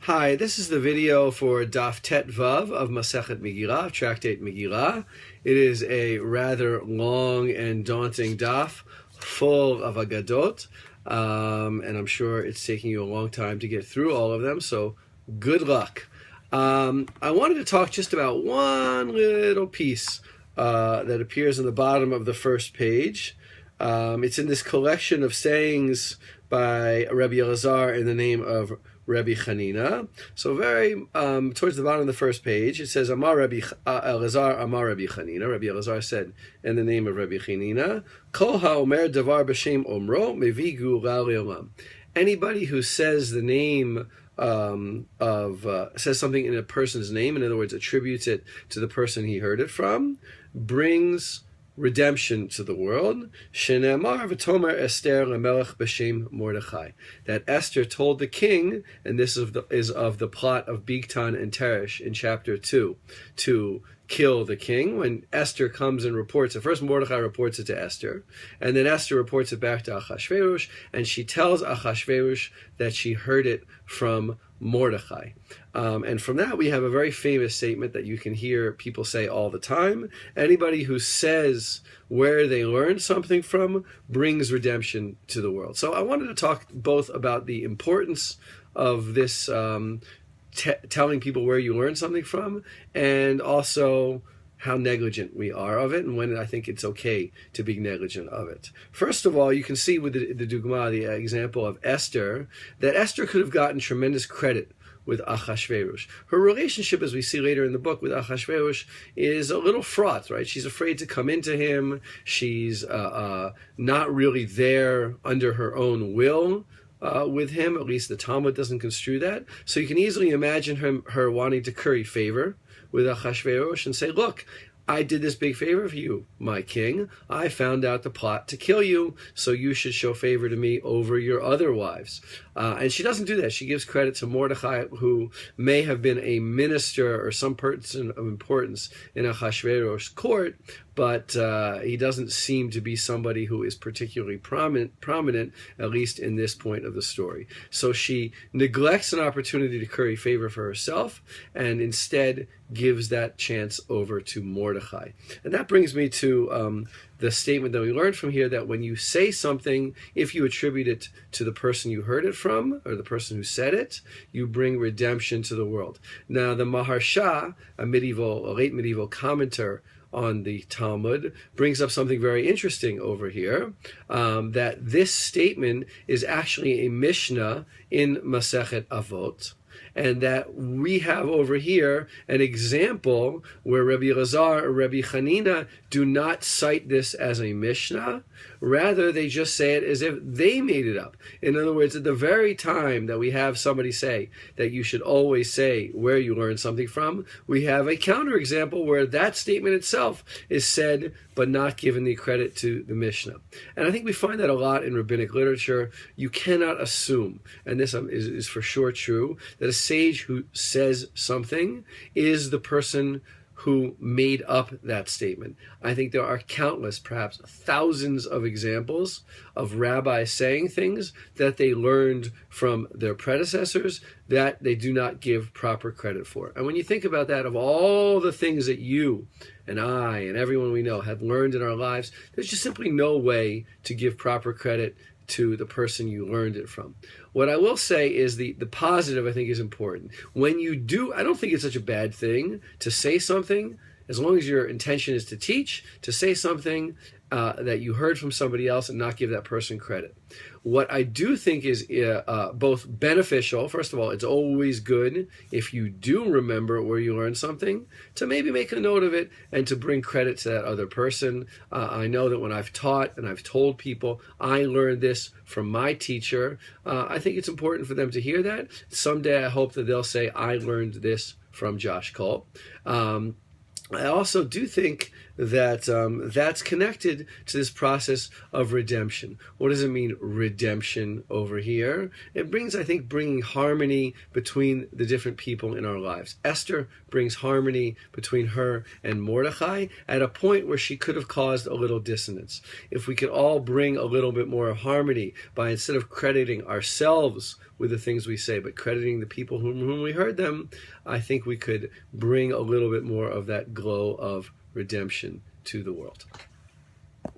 Hi, this is the video for Daf Tet Vav of Masechet Megillah, Tractate Megillah. It is a rather long and daunting daf, full of agadot, and I'm sure it's taking you a long time to get through all of them, so good luck. I wanted to talk just about one little piece that appears in the bottom of the first page. It's in this collection of sayings by Rabbi Elazar in the name of Rabbi Chanina. So very towards the bottom of the first page, it says, Amar Rabbi Elazar, Amar Rabbi Chanina. Rabbi Elazar said in the name of Rabbi Chanina, Kol ha'omer davar b'shem omro mevi gula le'olam. Anybody who says the name says something in a person's name, in other words, attributes it to the person he heard it from, brings redemption to the world. Shenemar v'tomer Esther lemelech b'shem Mordechai. That Esther told the king, and this is of the plot of Bigtan and Teresh in chapter 2, to kill the king. When Esther comes and reports it, first Mordechai reports it to Esther, and then Esther reports it back to Achashverosh, and she tells Achashverosh that she heard it from Mordechai. And from that we have a very famous statement that you can hear people say all the time. Anybody who says where they learned something from brings redemption to the world. So I wanted to talk both about the importance of this telling people where you learn something from, and also how negligent we are of it, and when I think it's okay to be negligent of it. First of all, you can see with the dugma, the example of Esther, that Esther could have gotten tremendous credit with Achashverosh. Her relationship, as we see later in the book, with Achashverosh is a little fraught, right? She's afraid to come into him. She's not really there under her own will with him. At least the Talmud doesn't construe that. So you can easily imagine her wanting to curry favor with Achashverosh and say, look, I did this big favor for you, my king. I found out the plot to kill you, so you should show favor to me over your other wives. And she doesn't do that. She gives credit to Mordechai, who may have been a minister or some person of importance in Achashverosh's court, but he doesn't seem to be somebody who is particularly prominent, at least in this point of the story. So she neglects an opportunity to curry favor for herself, and instead gives that chance over to Mordechai. And that brings me to the statement that we learned from here, that when you say something, if you attribute it to the person you heard it from, or the person who said it, you bring redemption to the world. Now, the Maharsha, a late medieval commentator on the Talmud, brings up something very interesting over here, that this statement is actually a Mishnah in Masechet Avot, and that we have over here an example where Rabbi Elazar or Rabbi Chanina do not cite this as a Mishnah. Rather, they just say it as if they made it up. In other words, at the very time that we have somebody say that you should always say where you learned something from, we have a counterexample where that statement itself is said but not given the credit to the Mishnah. And I think we find that a lot in rabbinic literature. You cannot assume, and this is for sure true, that a sage who says something is the person who made up that statement. I think there are countless, perhaps thousands of examples of rabbis saying things that they learned from their predecessors that they do not give proper credit for. And when you think about that, of all the things that you and I and everyone we know have learned in our lives, there's just simply no way to give proper credit to the person you learned it from. What I will say is the positive, I think, is important. When you do, I don't think it's such a bad thing to say something, as long as your intention is to teach, to say something that you heard from somebody else and not give that person credit. What I do think is both beneficial. First of all, it's always good if you do remember where you learned something to maybe make a note of it and to bring credit to that other person. I know that when I've taught and I've told people I learned this from my teacher, I think it's important for them to hear that. Someday I hope that they'll say, I learned this from Josh Kulp. I also do think that's connected to this process of redemption. What does it mean, redemption, over here? It brings, I think, bringing harmony between the different people in our lives. Esther brings harmony between her and Mordechai at a point where she could have caused a little dissonance. If we could all bring a little bit more harmony by, instead of crediting ourselves with the things we say, but crediting the people whom we heard them, I think we could bring a little bit more of that glow of redemption to the world.